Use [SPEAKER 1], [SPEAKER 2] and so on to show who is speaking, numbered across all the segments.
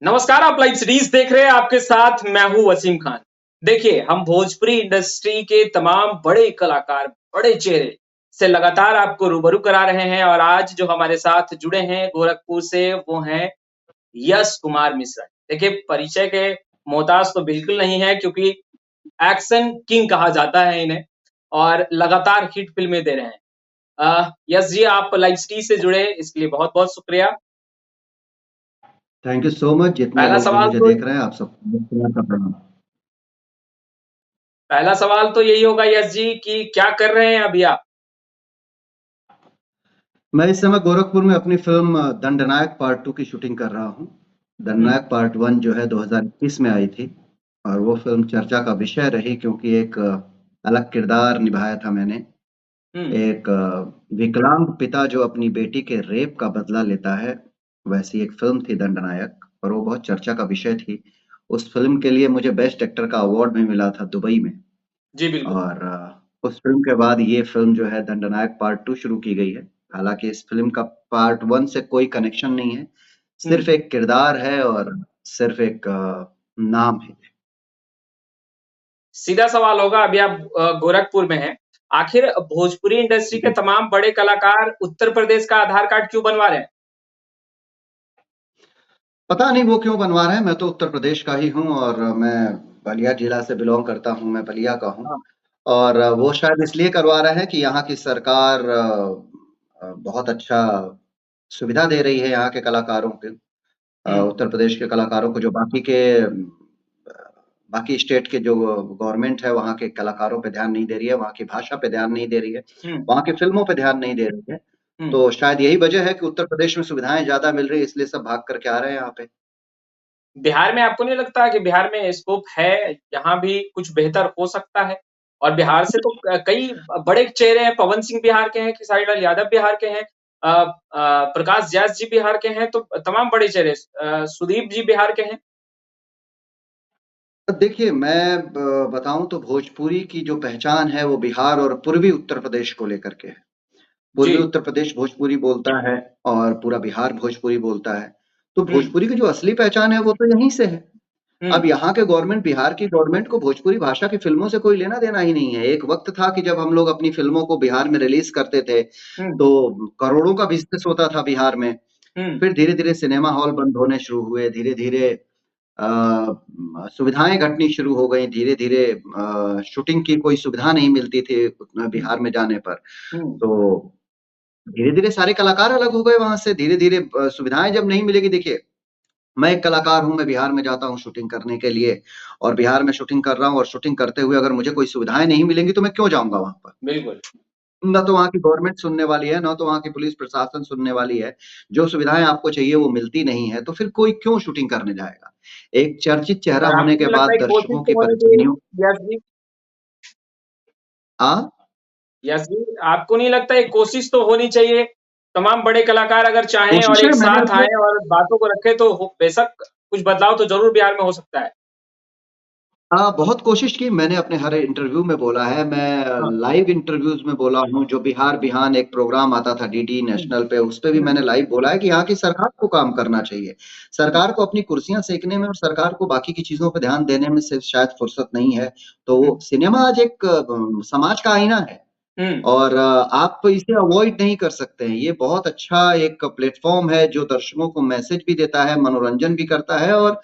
[SPEAKER 1] नमस्कार, आप live series देख रहे हैं। आपके साथ मैं हूं वसीम खान। देखिए, हम भोजपुरी इंडस्ट्री के तमाम बड़े कलाकार, बड़े चेहरे से लगातार आपको रूबरू करा रहे हैं और आज जो हमारे साथ जुड़े हैं गोरखपुर से वो हैं यश कुमार मिश्रा। देखिए, परिचय के मोहताज तो बिल्कुल नहीं है क्योंकि एक्शन किंग कहा जाता है इन्हें और लगातार हिट फिल्में दे रहे हैं। यश जी, आप लाइव सीरीज से जुड़े इसके लिए बहुत-बहुत शुक्रिया।
[SPEAKER 2] Thank you so much. जितने
[SPEAKER 1] पहला
[SPEAKER 2] लोग भी
[SPEAKER 1] सवाल
[SPEAKER 2] मुझे
[SPEAKER 1] तो
[SPEAKER 2] देख रहे हैं, आप सबको प्रणाम।
[SPEAKER 1] पहला सवाल तो यही होगा यश जी कि क्या कर रहे हैं अभी आप?
[SPEAKER 2] मैं इस समय गोरखपुर में अपनी फिल्म दंडनायक पार्ट 2 की शूटिंग कर रहा हूँ।
[SPEAKER 1] हुँ,
[SPEAKER 2] दंडनायक पार्ट 1 जो है 2021 में आई थी और वो फिल्म चर्चा का विषय रही क्योंकि एक अलग किरदार निभाया था मैंने।
[SPEAKER 1] हुँ,
[SPEAKER 2] एक विकलांग पिता जो अपनी बेटी के रेप का बदला लेता है, वैसी एक फिल्म थी दंडनायक और वो बहुत चर्चा का विषय थी। उस फिल्म के लिए मुझे बेस्ट एक्टर का अवार्ड भी मिला था दुबई में।
[SPEAKER 1] जी बिल्कुल।
[SPEAKER 2] और उस फ़िल्म के बाद ये फ़िल्म जो है दंडनायक पार्ट 2 शुरू की गई है। हालाँकि इस फ़िल्म का पार्ट 1 से कोई कनेक्शन नहीं है,
[SPEAKER 1] हुँ,
[SPEAKER 2] सिर्फ़ एक किरदार है और सिर्फ़ एक नाम है।
[SPEAKER 1] सीधा सवाल होगा अभी आप गोरखपुर में हैं। आखिर भोजपुरी इंडस्ट्री के
[SPEAKER 2] जी।
[SPEAKER 1] तमाम बड़े कलाकार उत्तर प्रदेश का आधार कार्ड क्यों बनवा रहे हैं?
[SPEAKER 2] पता नहीं वो क्यों बनवा रहे हैं, मैं तो उत्तर प्रदेश का ही हूँ और मैं बलिया जिला से बिलॉन्ग करता हूँ, मैं बलिया का हूँ।
[SPEAKER 1] हाँ,
[SPEAKER 2] और वो शायद इसलिए करवा रहे हैं कि यहाँ की सरकार बहुत अच्छा सुविधा दे रही है यहाँ के कलाकारों को।
[SPEAKER 1] हुँ,
[SPEAKER 2] उत्तर प्रदेश के कलाकारों को जो बाकी स्टेट के जो गवर्नमेंट है वहाँ के कलाकारों पे ध्यान नहीं दे रही है, वहाँ की भाषा पे ध्यान नहीं दे रही है,
[SPEAKER 1] हुँ,
[SPEAKER 2] वहाँ की फ़िल्मों पे ध्यान नहीं दे रही है।
[SPEAKER 1] हुँ।
[SPEAKER 2] तो शायद यही वजह है कि उत्तर प्रदेश में सुविधाएँ ज़्यादा मिल रही है इसलिए सब भाग कर के आ रहे हैं यहाँ पे।
[SPEAKER 1] बिहार में आपको नहीं लगता कि बिहार में स्कोप है, यहाँ भी कुछ बेहतर हो सकता है? और बिहार से तो कई बड़े चेहरे हैं, पवन सिंह बिहार के हैं, खेसारी लाल यादव बिहार के हैं, प्रकाश जायस जी बिहार के हैं, तो तमाम बड़े चेहरे सुदीप जी बिहार के हैं।
[SPEAKER 2] देखिए मैं बताऊँ तो भोजपुरी की जो पहचान है वो बिहार और पूर्वी उत्तर प्रदेश को लेकर के है।
[SPEAKER 1] जी।
[SPEAKER 2] पूर्वी उत्तर प्रदेश भोजपुरी बोलता है और पूरा बिहार भोजपुरी बोलता है। तो
[SPEAKER 1] हुँ,
[SPEAKER 2] भोजपुरी की जो असली पहचान है वो तो यहीं से है।
[SPEAKER 1] हुँ,
[SPEAKER 2] अब यहाँ के गवर्नमेंट बिहार की गवर्नमेंट को भोजपुरी भाषा की फ़िल्मों से कोई लेना-देना ही नहीं है। एक वक़्त था कि जब हम लोग अपनी फ़िल्मों को बिहार में रिलीज़ करते थे,
[SPEAKER 1] हुँ,
[SPEAKER 2] तो करोड़ों का बिज़नेस होता था बिहार में।
[SPEAKER 1] हुँ,
[SPEAKER 2] फिर धीरे-धीरे सिनेमा हॉल बंद होने शुरू हुए, धीरे-धीरे सुविधाएँ घटनी शुरू हो गई, धीरे-धीरे शूटिंग की कोई सुविधा नहीं मिलती थी उतना
[SPEAKER 1] हुँ,
[SPEAKER 2] बिहार में जाने पर।
[SPEAKER 1] हुँ।
[SPEAKER 2] तो धीरे-धीरे सारे कलाकार अलग हो गए वहाँ से, धीरे-धीरे सुविधाएँ जब नहीं मिलेगी देखिए मैं एक कलाकार हूँ, मैं बिहार में जाता हूँ शूटिंग करने के लिए और बिहार में शूटिंग कर रहा हूँ और शूटिंग करते हुए अगर मुझे कोई सुविधाएँ नहीं मिलेंगी तो मैं क्यों जाऊँगा वहाँ पर?
[SPEAKER 1] बिल्कुल।
[SPEAKER 2] ना तो वहाँ की गवर्नमेंट सुनने वाली है, ना तो वहाँ की पुलिस प्रशासन सुनने वाली है। जो सुविधाएँ आपको चाहिए वो मिलती नहीं है, तो फिर कोई क्यों शूटिंग करने जाएगा? एक चर्चित चेहरा
[SPEAKER 1] और
[SPEAKER 2] होने
[SPEAKER 1] आपको
[SPEAKER 2] के
[SPEAKER 1] नहीं लगता
[SPEAKER 2] बाद
[SPEAKER 1] है कोशिश
[SPEAKER 2] दर्शकों की
[SPEAKER 1] तो होनी
[SPEAKER 2] परेशानियों
[SPEAKER 1] चाहिए यस जी?
[SPEAKER 2] हाँ?
[SPEAKER 1] यस जी, आपको नहीं लगता एक कोशिश तो होनी चाहिए? तमाम बड़े कलाकार अगर चाहें और
[SPEAKER 2] कोशिशें
[SPEAKER 1] एक
[SPEAKER 2] मैंने
[SPEAKER 1] साथ
[SPEAKER 2] अपने
[SPEAKER 1] आएँ और बातों को रखें तो हो बेशक कुछ बदलाव तो ज़रूर बिहार में हो सकता है।
[SPEAKER 2] बहुत कोशिश की मैंने अपने हर इंटरव्यू में बोला है, मैं
[SPEAKER 1] हाँ।
[SPEAKER 2] लाइव इंटरव्यूज़ में बोला हूँ, जो बिहार बिहान एक प्रोग्राम आता था डीडी
[SPEAKER 1] हुँ,
[SPEAKER 2] नेशनल पे, उसपे भी
[SPEAKER 1] हुँ,
[SPEAKER 2] मैंने लाइव बोला है कि यहाँ की सरकार को काम करना चाहिए। सरकार को अपनी कुर्सियाँ सेकने में और सरकार को बाकी की चीज़ों पे ध्यान देने में सिर्फ शायद फुर्सत नहीं है।
[SPEAKER 1] हुँ,
[SPEAKER 2] तो सिनेमा आज एक समाज का आईना है
[SPEAKER 1] हुँ,
[SPEAKER 2] और आप इसे अवॉइड नहीं कर सकते हैं। ये बहुत अच्छा एक प्लेटफ़ॉर्म है जो दर्शकों को मैसेज भी देता है, मनोरंजन भी करता है और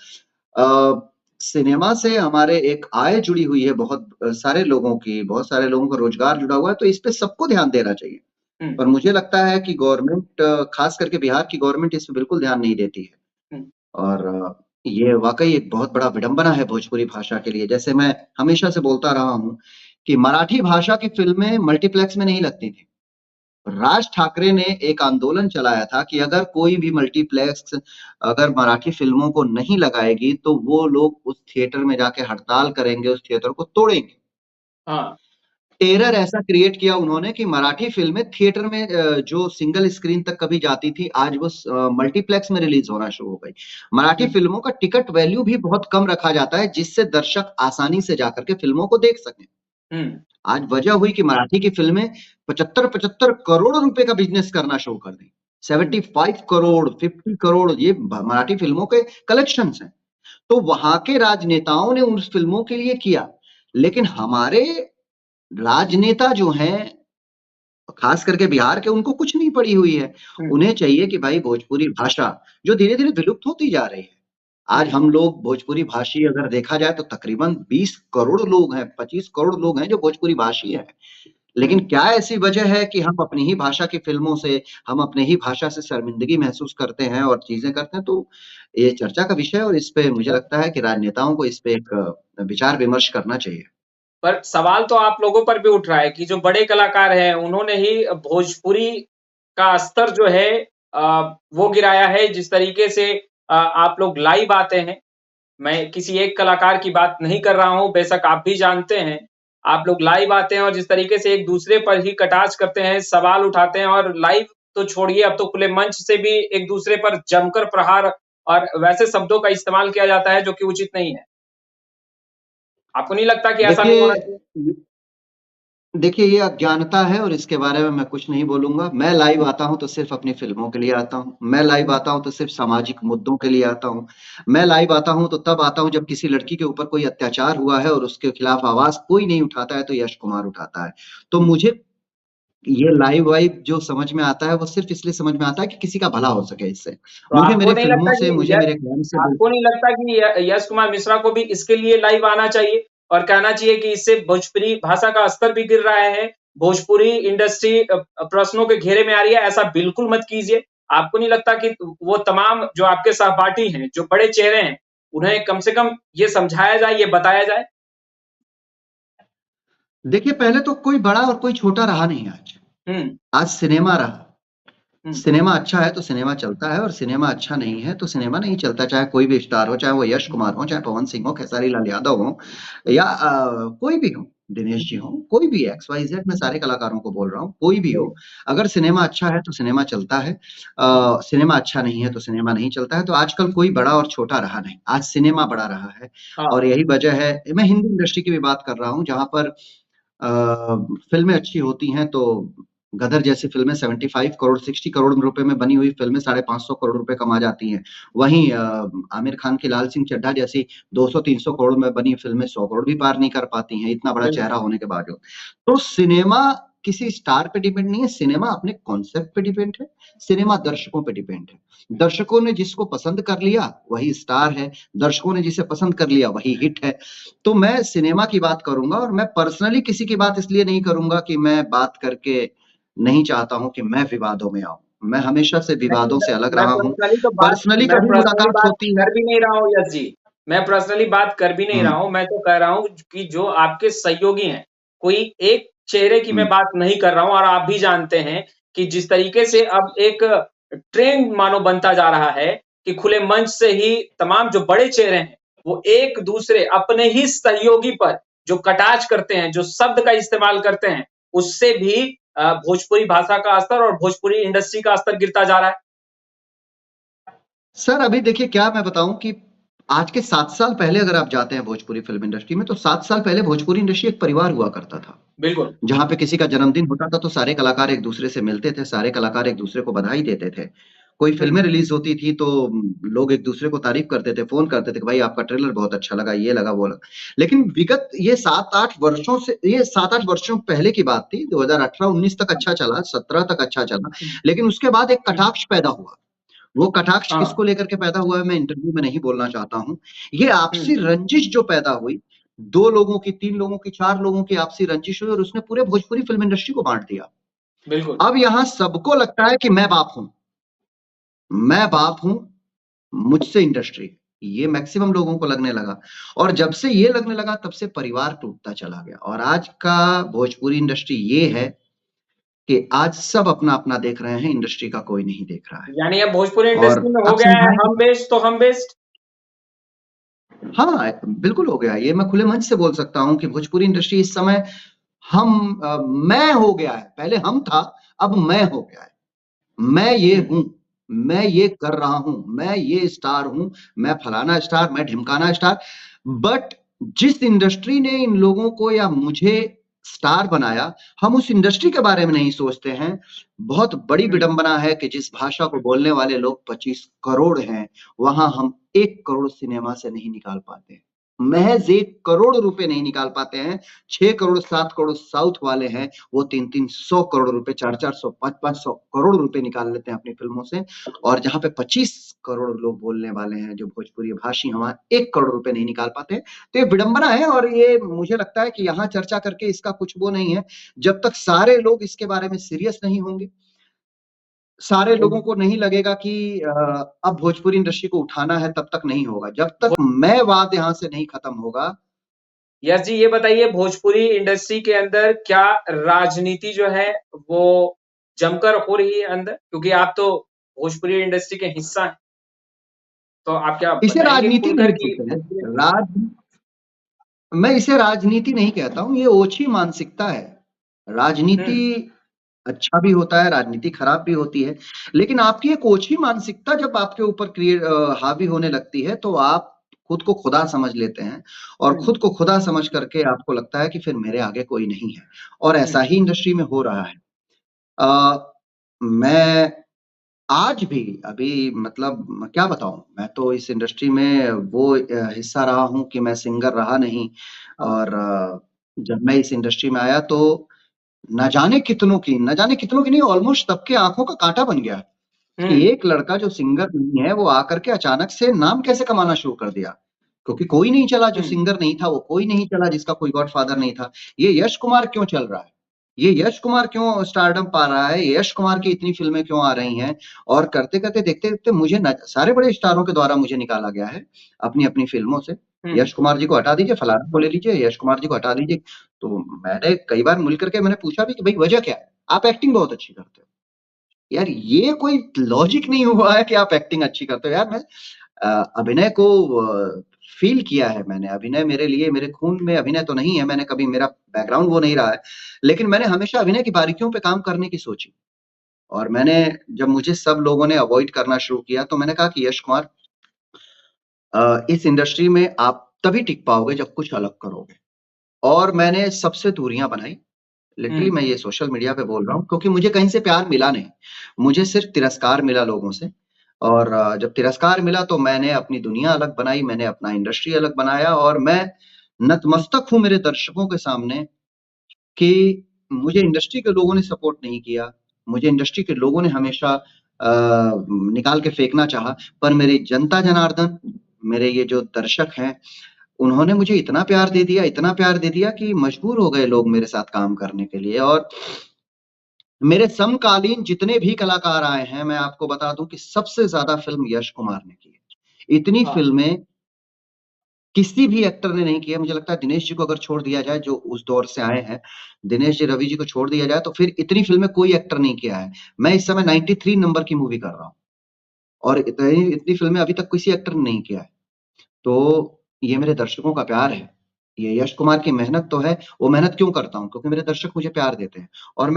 [SPEAKER 2] अ, सिनेमा से हमारे एक आय जुड़ी हुई है बहुत सारे लोगों की, बहुत सारे लोगों का रोज़गार जुड़ा हुआ है, तो इस पे सबको ध्यान देना चाहिए।
[SPEAKER 1] हुँ,
[SPEAKER 2] पर मुझे लगता है कि गवर्नमेंट ख़ास करके बिहार की गवर्नमेंट इस पे बिल्कुल ध्यान नहीं देती है
[SPEAKER 1] हुँ,
[SPEAKER 2] और ये वाक़ई एक बहुत बड़ा विडंबना है भोजपुरी भाषा के लिए। जैसे मैं हमेशा से बोलता रहा हूँ कि मराठी भाषा की फ़िल्में मल्टीप्लेक्स में नहीं लगती थी। राज ठाकरे ने एक आंदोलन चलाया था कि अगर कोई भी मल्टीप्लेक्स अगर मराठी फ़िल्मों को नहीं लगाएगी, तो वो लोग उस थिएटर में जाके हड़ताल करेंगे, उस थिएटर को तोड़ेंगे।
[SPEAKER 1] हाँ,
[SPEAKER 2] टेरर ऐसा क्रिएट किया उन्होंने कि मराठी फ़िल्में थिएटर में जो सिंगल स्क्रीन तक कभी जाती थी, आज वो मल्टीप्लेक्स में रिलीज़ होना शुरू हो गई। मराठी
[SPEAKER 1] हुँ,
[SPEAKER 2] फ़िल्मों का टिकट वैल्यू भी बहुत कम रखा जाता है, जिससे दर्शक आसानी से जाकर के फ़िल्मों को देख सकें।
[SPEAKER 1] हुँ,
[SPEAKER 2] आज वजह हुई कि मराठी की फ़िल्में 75-75 करोड़ रुपए का बिज़नेस करना शुरू कर दी। 75 करोड़, 50 करोड़ ये मराठी फिल्मों के कलेक्शंस हैं। तो वहां के राजनेताओं ने उन फिल्मों के लिए किया, लेकिन हमारे राजनेता जो हैं, खास करके बिहार के, उनको कुछ नहीं पड़ी हुई है। उन्हें चाहिए कि भाई भोजपुरी भाषा जो धीरे धीरे विलुप्त होती जा रही है, आज हम लोग भोजपुरी भाषी अगर देखा जाए तो तकरीबन 20 करोड़ लोग हैं, 25 करोड़ लोग हैं जो भोजपुरी भाषी हैं। लेकिन क्या ऐसी वजह है कि हम अपनी ही भाषा की फिल्मों से, हम अपने ही भाषा से शर्मिंदगी महसूस करते हैं और चीजें करते हैं? तो ये चर्चा का विषय है और इस पे मुझे लगता है कि राजनेताओं को इस पे एक विचार विमर्श करना चाहिए।
[SPEAKER 1] पर सवाल तो आप लोगों पर भी उठ रहा है कि जो बड़े कलाकार हैं, उन्होंने ही भोजपुरी का स्तर जो है वो गिराया है। जिस तरीके से आप लोग लाइव आते हैं, मैं किसी एक कलाकार की बात नहीं कर रहा हूँ, बेशक आप भी जानते हैं। आप लोग लाइव आते हैं और जिस तरीके से एक दूसरे पर ही कटाक्ष करते हैं, सवाल उठाते हैं, और लाइव तो छोड़िए, अब तो खुले मंच से भी एक दूसरे पर जमकर प्रहार और वैसे शब्दों का इस्तेमाल किया जाता है जो कि उचित नहीं है। आपको नहीं लगता कि ऐसा नहीं होना चाहिए?
[SPEAKER 2] देखिए ये अज्ञानता है और इसके बारे में मैं कुछ नहीं बोलूंगा। मैं लाइव आता हूं तो सिर्फ अपनी फिल्मों के लिए आता हूं, मैं लाइव आता हूं तो सिर्फ सामाजिक मुद्दों के लिए आता हूं, मैं लाइव आता हूं तो तब आता हूं जब किसी लड़की के ऊपर कोई अत्याचार हुआ है और उसके खिलाफ आवाज कोई नहीं उठाता है तो यश कुमार उठाता है। तो मुझे ये लाइव वाइव जो समझ में आता है वो सिर्फ इसलिए समझ में आता है कि किसी का भला हो सके इससे।
[SPEAKER 1] तो
[SPEAKER 2] मुझे
[SPEAKER 1] आपको
[SPEAKER 2] मेरे
[SPEAKER 1] नहीं
[SPEAKER 2] फिल्मों
[SPEAKER 1] लगता
[SPEAKER 2] से,
[SPEAKER 1] कि
[SPEAKER 2] मुझे मेरे काम से
[SPEAKER 1] आपको नहीं लगता कि यश कुमार मिश्रा को भी इसके लिए लाइव आना चाहिए और कहना चाहिए कि इससे भोजपुरी भाषा का स्तर भी गिर रहा है, भोजपुरी इंडस्ट्री प्रश्नों के घेरे में आ रही है? ऐसा बिल्कुल मत कीजिए। आपको नहीं लगता कि वो तमाम जो आपके सहपाठी हैं, जो बड़े चेहरे हैं, उन्हें कम से कम ये समझाया जाए, ये बताया जाए?
[SPEAKER 2] देखिए पहले तो कोई बड़ा और कोई छोटा रहा नहीं आज। आज सिनेमा रहा। सिनेमा अच्छा है तो सिनेमा चलता है और सिनेमा अच्छा नहीं है तो सिनेमा नहीं चलता। चाहे कोई भी स्टार हो, चाहे वो यश कुमार हो, चाहे पवन सिंह हो, खेसारी लाल यादव हो, या कोई भी हो, दिनेश जी हो, कोई भी XYZ, मैं सारे कलाकारों को बोल रहा हूँ, कोई भी हो, अगर सिनेमा अच्छा है तो सिनेमा चलता है, सिनेमा अच्छा नहीं है तो सिनेमा नहीं चलता है। तो आजकल कोई बड़ा और छोटा रहा नहीं, आज सिनेमा बड़ा रहा है। और यही वजह है, मैं हिंदी इंडस्ट्री की भी बात कर रहा हूँ जहां पर फिल्में अच्छी होती हैं तो गदर जैसी फिल्में 75 करोड़ 60 करोड़ रुपए में बनी हुई फिल्में 550 करोड़ रुपए कमा जाती हैं। वहीं आमिर खान की लाल सिंह चड्ढा जैसी 200-300 करोड़ में बनी फिल्में 100 करोड़ भी पार नहीं कर पाती हैं, इतना बड़ा चेहरा होने के बावजूद। तो सिनेमा किसी स्टार पे डिपेंड नहीं है, सिनेमा अपने कॉन्सेप्ट पे डिपेंड है, सिनेमा दर्शकों पे डिपेंड है। दर्शकों ने जिसको पसंद कर लिया वही स्टार है, दर्शकों ने जिसे पसंद कर लिया वही हिट है। तो मैं सिनेमा की बात करूंगा और मैं पर्सनली किसी की बात इसलिए नहीं करूंगा कि मैं बात करके नहीं चाहता हूं कि मैं विवादों में आऊं। मैं हमेशा से विवादों से अलग रहा हूं। पर्सनली
[SPEAKER 1] मैं
[SPEAKER 2] कभी
[SPEAKER 1] पर्सनली
[SPEAKER 2] मुलाकात
[SPEAKER 1] बात
[SPEAKER 2] होती है।
[SPEAKER 1] कर भी नहीं रहा हूँ यश जी। मैं पर्सनली बात कर भी नहीं रहा हूँ। मैं तो कह रहा हूँ कि जो आपके सहयोगी हैं, कोई एक चेहरे की मैं बात नहीं कर रहा हूँ, और आप भी जानते हैं कि जिस तरीके से अब एक ट्रेंड मानो बनता जा रहा है कि खुले मंच से ही तमाम जो बड़े चेहरे हैं, वो एक दूसरे अपने ही सहयोगी पर जो कटाक्ष करते हैं, जो शब्द का इस्तेमाल करते हैं, उससे भी भोजपुरी भाषा का स्तर और भोजपुरी इंडस्ट्री का स्तर गिरता जा रहा है।
[SPEAKER 2] सर अभी देखिए क्या मैं बताऊं कि आज के 7 साल पहले अगर आप जाते हैं भोजपुरी फिल्म इंडस्ट्री में, तो 7 साल पहले भोजपुरी इंडस्ट्री एक परिवार हुआ करता था।
[SPEAKER 1] बिल्कुल।
[SPEAKER 2] जहां पे किसी का जन्मदिन होता था तो सारे कलाकार एक दूसरे से मिलते थे, सारे कलाकार एक दूसरे को बधाई देते थे। कोई फिल्में रिलीज होती थी तो लोग एक दूसरे को तारीफ करते थे, फोन करते थे कि भाई आपका ट्रेलर बहुत अच्छा लगा, ये लगा वो लगा। लेकिन विगत ये 7-8 वर्षों से, ये 7-8 वर्षों पहले की बात थी, 2018-19 तक अच्छा चला, 17 तक अच्छा चला, लेकिन उसके बाद एक कटाक्ष पैदा हुआ। वो कटाक्ष किसको लेकर के पैदा हुआ है मैं इंटरव्यू में नहीं बोलना चाहता हूं। ये आपसी रंजिश जो पैदा हुई, 2 लोगों की, 3 लोगों की, 4 लोगों की आपसी रंजिश हुई और उसने पूरे भोजपुरी फिल्म इंडस्ट्री को बांट दिया।
[SPEAKER 1] बिल्कुल।
[SPEAKER 2] अब यहां सबको लगता है कि मैं बाप हूं, मैं बाप हूं, मुझसे इंडस्ट्री, ये मैक्सिमम लोगों को लगने लगा। और जब से ये लगने लगा तब से परिवार टूटता चला गया। और आज का भोजपुरी इंडस्ट्री ये है कि आज सब अपना अपना देख रहे हैं, इंडस्ट्री का कोई नहीं देख रहा है।
[SPEAKER 1] यानी अब भोजपुरी
[SPEAKER 2] और
[SPEAKER 1] इंडस्ट्री में हो
[SPEAKER 2] आप
[SPEAKER 1] गया है
[SPEAKER 2] समझाएं,
[SPEAKER 1] हम बेस्ट तो हम बेस्ट।
[SPEAKER 2] हाँ बिल्कुल हो गया। ये मैं खुले मंच से बोल सकता हूं कि भोजपुरी इंडस्ट्री इस समय मैं हो गया है। पहले हम था, अब मैं हो गया है। मैं ये हूं, मैं ये कर रहा हूं, मैं ये स्टार हूं, मैं फलाना स्टार, मैं ढिमकाना स्टार। बट जिस इंडस्ट्री ने इन लोगों को या मुझे स्टार बनाया, हम उस इंडस्ट्री के बारे में नहीं सोचते हैं। बहुत बड़ी विडंबना है कि जिस भाषा को बोलने वाले लोग 25 करोड़ हैं, वहां हम 1 करोड़ सिनेमा से नहीं निकाल पाते हैं। महज 1 करोड़ रुपए नहीं निकाल पाते हैं। 6 करोड़ 7 करोड़ साउथ वाले हैं, वो 3-3 100 करोड़ रुपए, 4-4 100 5-5 100 करोड़ रुपए निकाल लेते हैं अपनी फिल्मों से। और जहां पे 25 करोड़ लोग बोलने वाले हैं जो भोजपुरी भाषी, हम 1 करोड़ रुपए नहीं निकाल पाते। तो ये विडंबना है, और ये मुझे लगता है कि यहाँ चर्चा करके इसका कुछ वो नहीं है। जब तक सारे लोग इसके बारे में सीरियस नहीं होंगे, सारे लोगों को नहीं लगेगा कि अब भोजपुरी इंडस्ट्री को उठाना है, तब तक नहीं होगा। जब तक मैं वाद यहाँ से नहीं खत्म होगा।
[SPEAKER 1] यस जी, ये बताइए भोजपुरी इंडस्ट्री के अंदर क्या राजनीति जो है वो जमकर हो रही है अंदर? क्योंकि आप तो भोजपुरी इंडस्ट्री के हिस्सा हैं। तो आप क्या
[SPEAKER 2] इसे
[SPEAKER 1] बताएंगे
[SPEAKER 2] राजनीति
[SPEAKER 1] खुलकर
[SPEAKER 2] नहीं
[SPEAKER 1] कि
[SPEAKER 2] बोलते हैं।
[SPEAKER 1] भोजपुरी
[SPEAKER 2] मैं इसे राजनीति नहीं कहता हूँ, ये ओछी मानसिकता है। राजनीति
[SPEAKER 1] हुँ,
[SPEAKER 2] अच्छा भी होता है, राजनीति खराब भी होती है, लेकिन आपकी एक ओछी मानसिकता जब आपके ऊपर हावी होने लगती है, तो आप खुद को खुदा समझ लेते हैं, और
[SPEAKER 1] हुँ,
[SPEAKER 2] खुद को खुदा समझ करके आपको लगता है कि फिर मेरे आगे कोई नहीं है, और
[SPEAKER 1] हुँ,
[SPEAKER 2] ऐसा ही इंडस्ट्री में हो रहा है। मैं आज भी अभी मतलब क्या बताऊँ, मैं तो इस इंडस्ट्री में वो हिस्सा रहा हूँ कि मैं सिंगर रहा नहीं,
[SPEAKER 1] हाँ,
[SPEAKER 2] और जब मैं इस इंडस्ट्री में आया तो न जाने कितनों की नहीं, ऑलमोस्ट सबके आँखों का काँटा बन गया
[SPEAKER 1] हुँ,
[SPEAKER 2] कि एक लड़का जो सिंगर नहीं है, वो आकर के अचानक से नाम कैसे कमाना शुरू कर दिया। क्योंकि कोई नहीं चला जो
[SPEAKER 1] हुँ,
[SPEAKER 2] सिंगर नहीं था, वो कोई नहीं चला जिसका कोई गॉडफादर नहीं था। ये यश कुमार क्यों चल रहा है? ये यश कुमार क्यों स्टारडम पा रहा है? ये यश कुमार की इतनी फ़िल्में क्यों आ रही हैं? और करते-करते, देखते-देखते मुझे न सारे बड़े स्टारों के द्वारा मुझे निकाला गया है, अपनी-अपनी फ़िल्मों से।
[SPEAKER 1] हुँ,
[SPEAKER 2] यश कुमार जी को हटा दीजिए, फलाना को ले लीजिए, यश कुमार जी को हटा दीजिए। तो मैंने कई बार मिल कर के मैंने पूछा भी कि भई वजह क्या है? आप एक्टिंग बहुत अच्छी करते हो। यार ये कोई लॉजिक नहीं हुआ है कि आप एक्टिंग अच्छी करते हो। यार मैं अभिनय को फ़ील किया है मैंने। अभिनय मेरे लिए, मेरे खून में अभिनय तो नहीं है, मैंने कभी, मेरा बैकग्राउंड वो नहीं रहा है। लेकिन मैंने हमेशा अभिनय की बारीकियों पे काम करने की सोची, और मैंने, जब मुझे सब लोगों ने अवॉइड करना शुरू किया, तो मैंने कहा कि यश कुमार, इस इंडस्ट्री में आप तभी टिक पाओगे जब कुछ अलग करोगे। और मैंने सबसे दूरियाँ बनाई।
[SPEAKER 1] हुँ,
[SPEAKER 2] लिटरली मैं ये सोशल मीडिया पे बोल रहा हूँ, क्योंकि मुझे कहीं से प्यार मिला नहीं। मुझे सिर्फ़ तिरस्कार मिला लोगों से, और जब तिरस्कार मिला तो मैंने अपनी दुनिया अलग बनाई, मैंने अपना इंडस्ट्री अलग बनाया, और मैं नतमस्तक हूँ मेरे दर्शकों के सामने कि मुझे इंडस्ट्री के लोगों ने सपोर्ट नहीं किया। मुझे इंडस्ट्री के लोगों ने हमेशा निकाल के फेंकना चाहा, पर मेरी जनता जनार्दन, मेरे ये जो दर्शक हैं, उन्होंने मुझे इतना प्यार दे दिया कि मजबूर हो गए लोग मेरे साथ काम करने के लिए। और मेरे समकालीन जितने भी कलाकार आए हैं, मैं आपको बता दूँ कि सबसे ज़्यादा फ़िल्म यश कुमार ने की है। इतनी
[SPEAKER 1] हाँ,
[SPEAKER 2] फ़िल्में किसी भी एक्टर ने नहीं की है। मुझे लगता है दिनेश जी को अगर छोड़ दिया जाए, जो उस दौर से आए हैं, दिनेश जी, रवि जी को छोड़ दिया जाए, तो फिर इतनी फ़िल्में कोई एक्टर नहीं किया है। मैं इस समय 93 नंबर की मूवी कर रहा हूँ, और इतनी इतनी फ़िल्में अभी तक किसी एक्टर ने नहीं किया है। तो ये मेरे दर्शकों का प्यार है। ये यश कुमार की मेहनत तो है, वो मेहनत क्यों करता हूँ? क्योंकि मेरे दर्शक मुझे प्यार देते हैं, और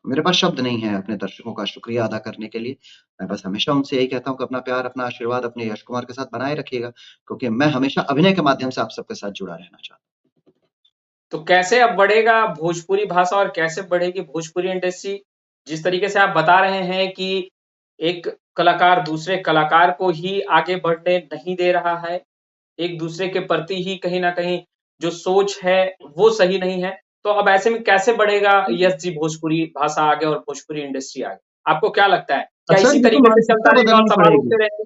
[SPEAKER 2] मेरे पास शब्द नहीं है अपने दर्शकों का शुक्रिया अदा करने के लिए। मैं बस हमेशा उनसे यही कहता हूँ कि अपना प्यार, अपना आशीर्वाद अपने यश कुमार के साथ बनाए रखिएगा, क्योंकि मैं हमेशा अभिनय के माध्यम से आप सबके साथ जुड़ा रहना चाहता हूँ।
[SPEAKER 1] तो कैसे अब बढ़ेगा भोजपुरी भाषा और कैसे बढ़ेगी भोजपुरी इंडस्ट्री? जिस तरीके से आप बता रहे हैं कि एक कलाकार दूसरे कलाकार को ही आगे बढ़ने नहीं दे रहा है, एक दूसरे के प्रति ही कहीं न कहीं जो सोच है, वो सही नहीं है। तो अब ऐसे में कैसे बढ़ेगा यस जी भोजपुरी भाषा आगे और भोजपुरी इंडस्ट्री आगे? आपको क्या लगता है? क्या
[SPEAKER 2] सर,
[SPEAKER 1] इसी
[SPEAKER 2] ये तो
[SPEAKER 1] तरीके से चलता
[SPEAKER 2] मानसिकता
[SPEAKER 1] रहेगा और
[SPEAKER 2] बदलनी
[SPEAKER 1] सवाल
[SPEAKER 2] पड़ेगी।
[SPEAKER 1] उठते रहेंगे?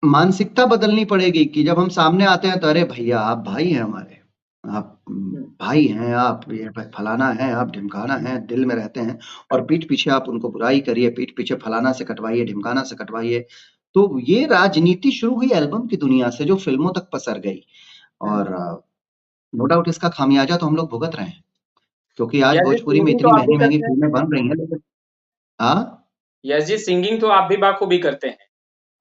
[SPEAKER 2] मानसिकता बदलनी पड़ेगी कि जब हम सामने आते हैं तो अरे भैया, आप भाई हैं हमारे, आप
[SPEAKER 1] हुँ,
[SPEAKER 2] भाई हैं, आप ये फलाना हैं, आप ढिमकाना हैं, दिल में रहते हैं, और पीठ पीछे आप उनको बुराई करिए, पीठ पीछे फलाना से कटवाइए, ढिमकाना से कटवाइए। तो ये राजनीति शुरू हुई एल्बम की दुनिया से, जो फ़िल्मों तक पसर गई,
[SPEAKER 1] हुँ।
[SPEAKER 2] और नो डाउट इसका खामियाजा तो हम लोग भुगत रहे हैं, क्योंकि आज
[SPEAKER 1] यस जी,
[SPEAKER 2] भोजपुरी में
[SPEAKER 1] सिंगिंग तो
[SPEAKER 2] इतनी
[SPEAKER 1] आप भी
[SPEAKER 2] महँगी-महँगी
[SPEAKER 1] करते हैं।
[SPEAKER 2] फ़िल्में बन रही हैं, लेकिन हाँ?
[SPEAKER 1] यस जी, सिंगिंग तो आप भी बाखूबी करते हैं।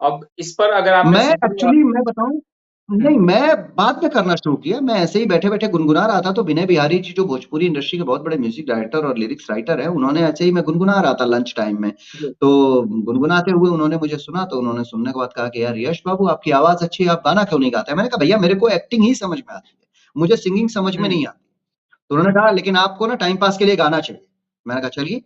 [SPEAKER 1] अब इस पर अगर आपने
[SPEAKER 2] मैं
[SPEAKER 1] सिंगिंग
[SPEAKER 2] एक्चुअली मैं बताऊँ,
[SPEAKER 1] हुँ,
[SPEAKER 2] नहीं, मैं बाद में करना शुरू किया। मैं ऐसे ही बैठे-बैठे गुनगुना रहा था, तो विनय बिहारी जी, जो भोजपुरी इंडस्ट्री के बहुत बड़े म्यूज़िक डायरेक्टर और लिरिक्स राइटर हैं, उन्होंने, ऐसे ही मैं गुनगुना रहा था लंच टाइम में।
[SPEAKER 1] जी।
[SPEAKER 2] तो गुनगुनाते हुए उन्होंने मुझे सुना, तो उन्होंने सुनने के बाद कहा कि यार यश बाबू, आपकी आवाज़ अच्छी है, आप गाना क्यों नहीं गाते? मैंने कहा भैया, मेरे को एक्टिंग ही समझ में आती है। मुझे सिंगिंग समझ में नहीं आती। तो उन्होंने कहा लेकिन आपको ना टाइम पास के लिए गाना चाहिए। मैंने कहा चलिए।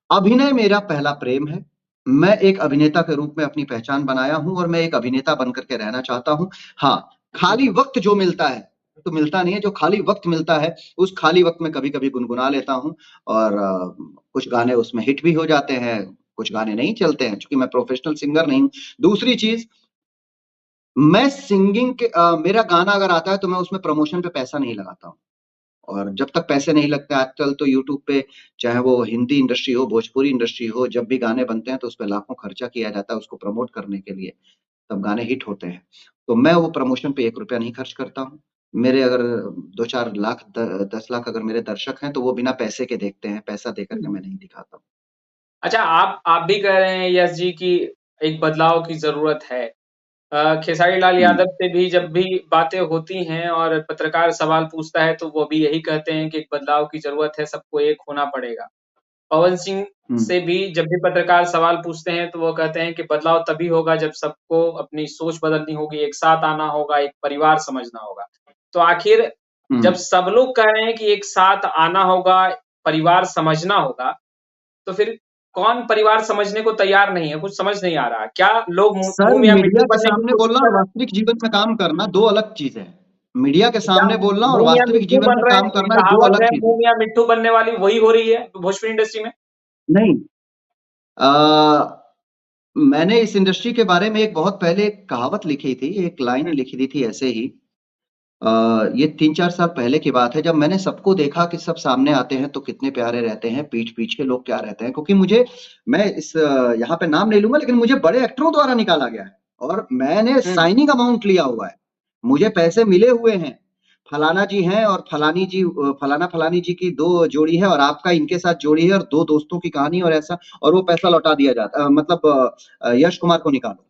[SPEAKER 2] अभिनय मेरा पहला प्रेम है। मैं एक अभिनेता के रूप में अपनी पहचान बनाया हूं और मैं एक अभिनेता बनकर के रहना चाहता हूं। हाँ, खाली वक्त जो मिलता है तो मिलता नहीं है, जो खाली वक्त मिलता है उस खाली वक्त में कभी कभी गुनगुना लेता हूं और कुछ गाने उसमें हिट भी हो जाते हैं, कुछ गाने नहीं चलते हैं, क्योंकि मैं प्रोफेशनल सिंगर नहीं हूं। दूसरी चीज, मैं सिंगिंग के मेरा गाना अगर आता है तो मैं उसमें प्रमोशन पे पैसा नहीं लगाता हूं। और जब तक पैसे नहीं लगते, आजकल तो यूट्यूब पे चाहे वो हिंदी इंडस्ट्री हो, भोजपुरी इंडस्ट्री हो, जब भी गाने बनते हैं तो उस पे लाखों खर्चा किया जाता है उसको प्रमोट करने के लिए, तब गाने हिट होते हैं। तो मैं वो प्रमोशन पे 1 रुपया नहीं खर्च करता हूँ। मेरे अगर 2-4 लाख 10 लाख अगर मेरे दर्शक हैं तो वो बिना पैसे के देखते हैं, पैसा देकर के मैं नहीं दिखाता हूँ।
[SPEAKER 1] अच्छा, आप भी कह रहे हैं यश जी कि एक बदलाव की ज़रूरत है। खेसारी लाल
[SPEAKER 2] हम्म,
[SPEAKER 1] यादव से भी जब भी बातें होती हैं और पत्रकार सवाल पूछता है तो वो भी यही कहते हैं कि एक बदलाव की ज़रूरत है, सबको एक होना पड़ेगा। पवन सिंह
[SPEAKER 2] हम्म,
[SPEAKER 1] से भी जब भी पत्रकार सवाल पूछते हैं तो वो कहते हैं कि बदलाव तभी होगा जब सबको अपनी सोच बदलनी होगी, एक साथ आना होगा, एक परिवार समझना होगा। तो आखिर जब
[SPEAKER 2] हम्म।
[SPEAKER 1] सब लोग कह रहे हैं कि एक साथ आना होगा, परिवार समझना होगा, तो फिर कौन परिवार समझने को तैयार नहीं है? कुछ समझ नहीं आ रहा। क्या लोग
[SPEAKER 2] सर,
[SPEAKER 1] मुँह मियाँ
[SPEAKER 2] मीडिया
[SPEAKER 1] मिट्ठू
[SPEAKER 2] के
[SPEAKER 1] बनने की
[SPEAKER 2] सामने
[SPEAKER 1] कोशिश
[SPEAKER 2] बोलना
[SPEAKER 1] कर
[SPEAKER 2] और
[SPEAKER 1] रहे हैं?
[SPEAKER 2] वास्तविक जीवन में काम करना दो अलग चीज है। मीडिया के
[SPEAKER 1] तो क्या
[SPEAKER 2] सामने बोलना और
[SPEAKER 1] मुँह मियाँ
[SPEAKER 2] वास्तविक
[SPEAKER 1] मिट्ठू
[SPEAKER 2] जीवन
[SPEAKER 1] बन
[SPEAKER 2] में
[SPEAKER 1] रहे
[SPEAKER 2] काम
[SPEAKER 1] हैं? कोई
[SPEAKER 2] करना ये दो
[SPEAKER 1] कहावत
[SPEAKER 2] अलग
[SPEAKER 1] है
[SPEAKER 2] चीज है।
[SPEAKER 1] मुँह मियाँ मिट्ठू बनने वाली, वही हो रही है भोजपुरी इंडस्ट्री में?
[SPEAKER 2] नहीं, मैंने इस इंडस्ट्री के बारे में एक बहुत पहले एक कहावत लिखी थी, एक लाइन
[SPEAKER 1] हुँ,
[SPEAKER 2] लिखी दी थी ऐसे ही। ये 3-4 साल पहले की बात है, जब मैंने सबको देखा कि सब सामने आते हैं तो कितने प्यारे रहते हैं, पीठ-पीछ के लोग क्या रहते हैं। क्योंकि मुझे, मैं इस यहाँ पे नाम नहीं लूँगा, लेकिन मुझे बड़े एक्टरों द्वारा निकाला गया है और मैंने
[SPEAKER 1] हुँ,
[SPEAKER 2] साइनिंग अमाउंट लिया हुआ है। मुझे पैसे मिले हुए हैं। फलाना जी हैं और फलानी जी, फलाना-फलानी जी की 2 जोड़ी है और आपका इनके साथ जोड़ी है और 2 दोस्तों की कहानी और ऐसा, और वो पैसा लौटा दिया जाता मतलब यश कुमार को निकालो।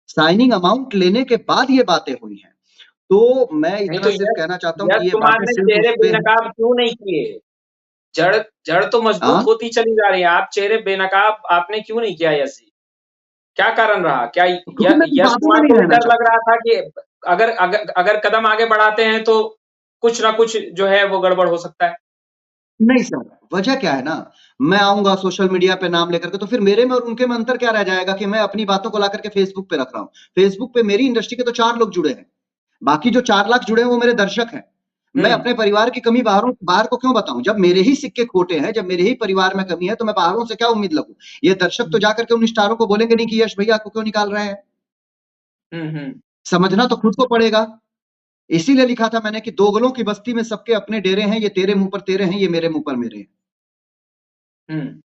[SPEAKER 2] साइनिंग अमाउंट लेने के बाद ये बातें हुई हैं। तो मैं
[SPEAKER 1] नहीं
[SPEAKER 2] इतना
[SPEAKER 1] तो
[SPEAKER 2] सिर्फ़ कहना चाहता हूँ
[SPEAKER 1] यश
[SPEAKER 2] कि ये
[SPEAKER 1] कुमार
[SPEAKER 2] बातें
[SPEAKER 1] ने
[SPEAKER 2] सिर्फ़
[SPEAKER 1] चेहरे
[SPEAKER 2] उस पे हैं।
[SPEAKER 1] बेनकाब क्यों नहीं किए? जड़ जड़ तो मजबूत
[SPEAKER 2] हाँ?
[SPEAKER 1] होती चली जा रही है, आप चेहरे बेनकाब आपने क्यों नहीं किया यश जी? क्या कारण रहा? क्या
[SPEAKER 2] क्योंकि मैं
[SPEAKER 1] यश
[SPEAKER 2] विवादों में
[SPEAKER 1] कुमार
[SPEAKER 2] नहीं
[SPEAKER 1] को भी
[SPEAKER 2] रहना
[SPEAKER 1] डर लग
[SPEAKER 2] चाहता।
[SPEAKER 1] रहा था कि अगर कदम आगे बढ़ाते हैं तो कुछ ना कुछ जो है वो गड़बड़ हो सकता है?
[SPEAKER 2] नहीं सर, वजह क्या है ना, मैं आऊँगा सोशल मीडिया पे नाम लेकर के, तो फिर मेरे में और उनके में अंतर क्या रह जाएगा कि मैं अपनी बातों को लाकर के फेसबुक पे रख रहा हूँ। फेसबुक पे मेरी इंडस्ट्री के तो 4 लोग जुड़े हैं। बाकी जो 4 लाख जुड़े हैं वो मेरे दर्शक हैं। मैं
[SPEAKER 1] हुँ,
[SPEAKER 2] अपने परिवार की कमी बाहर को क्यों बताऊँ? जब मेरे ही सिक्के खोटे हैं, जब मेरे ही परिवार में कमी है, तो मैं बाहरों से क्या उम्मीद लगूँ? ये दर्शक तो जाकर के उन स्टारों को बोलेंगे नहीं कि यश भैया को क्यों निकाल रहे हैं?
[SPEAKER 1] हुँ, हुँ,
[SPEAKER 2] समझना तो खुद को पड़ेगा। इसीलिए लिखा था मैंने कि दोगलों की बस्ती में सबके अपने डेरे हैं, ये तेरे मुँह पर तेरे हैं, ये मेरे मुँह पर मेरे हैं।
[SPEAKER 1] हुँ,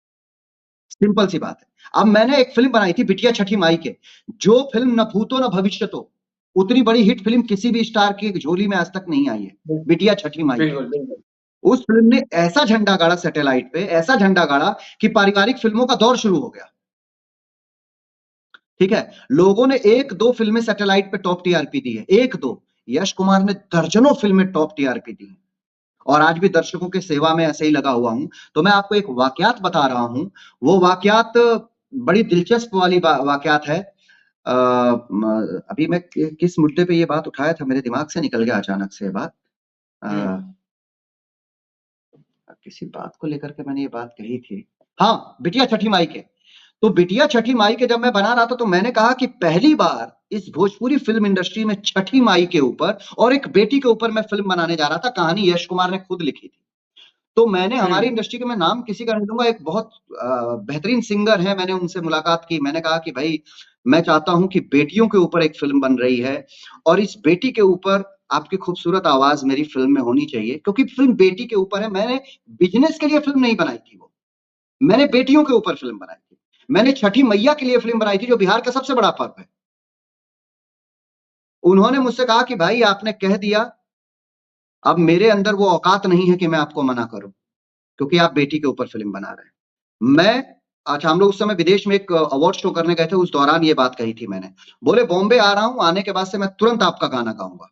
[SPEAKER 2] सिंपल सी बात है। अब मैंने एक फ़िल्म बनाई थी बिटिया छठी माई के, जो फ़िल्म न भूतो न भविष्यतो, उतनी बड़ी हिट फ़िल्म किसी भी स्टार की झोली में आज तक नहीं आई है,
[SPEAKER 1] बिल
[SPEAKER 2] बिटिया छठी माई के।
[SPEAKER 1] बिल्कुल, बिल्कुल।
[SPEAKER 2] उस फ़िल्म ने ऐसा झंडा गाड़ा सैटेलाइट पे, ऐसा झंडा गाड़ा कि पारिवारिक फ़िल्मों का दौर शुरू हो गया। ठीक है? लोगों ने 1-2 फ़िल्में सैटेलाइट पे टॉप टीआरपी दी है, 1-2। यश कुमार ने दर्जनों फ़िल्में टॉप टीआरपी दी हैं और आज भी दर्शकों की सेवा में ऐसे ही लगा हुआ हूँ। तो मैं आपको एक वाकयात बता रहा हूँ, वो वाकयात बड़ी दिलचस्प वाली वाकयात है। अभी मैं किस मुद्दे पे ये बात उठाया था, मेरे दिमाग से निकल गया अचानक से ये बात।
[SPEAKER 1] हुँ,
[SPEAKER 2] किसी बात को लेकर के मैंने ये बात कही थी। हाँ, बिटिया छठी माई के। तो बिटिया छठी माई के जब मैं बना रहा था तो मैंने कहा कि पहली बार इस भोजपुरी फिल्म इंडस्ट्री में छठी माई के ऊपर और एक बेटी के ऊपर मैं फिल्म बनाने जा रहा था। कहानी यश कुमार ने खुद लिखी थी। तो मैंने हमारी
[SPEAKER 1] हुँ,
[SPEAKER 2] इंडस्ट्री का मैं नाम किसी का नहीं लूँगा, एक बहुत बेहतरीन सिंगर है, मैंने उनसे मुलाकात की। मैंने कहा कि भई, मैं चाहता हूँ कि बेटियों के ऊपर एक फ़िल्म बन रही है और इस बेटी के ऊपर आपकी खूबसूरत आवाज़ मेरी फ़िल्म में होनी चाहिए, क्योंकि फ़िल्म बेटी के ऊपर है। मैंने बिज़नेस के लिए फ़िल्म नहीं बनाई थी वो, मैंने बेटियों के ऊपर फ़िल्म बनाई थी। मैंने छठी मैया के लिए फ़िल्म बनाई थी, जो बिहार का सबसे बड़ा पर्व है। उन्होंने मुझसे कहा कि भाई आपने कह दिया, अब मेरे अंदर वो औकात नहीं है कि मैं आपको मना करूँ, क्योंकि आप बेटी के ऊपर फ़िल्म बना रहे हैं। मैं अच्छा, हम लोग उस समय विदेश में एक अवार्ड शो करने गए थे, उस दौरान ये बात कही थी मैंने। बोले बॉम्बे आ रहा हूँ, आने के बाद से मैं तुरंत आपका गाना गाऊँगा।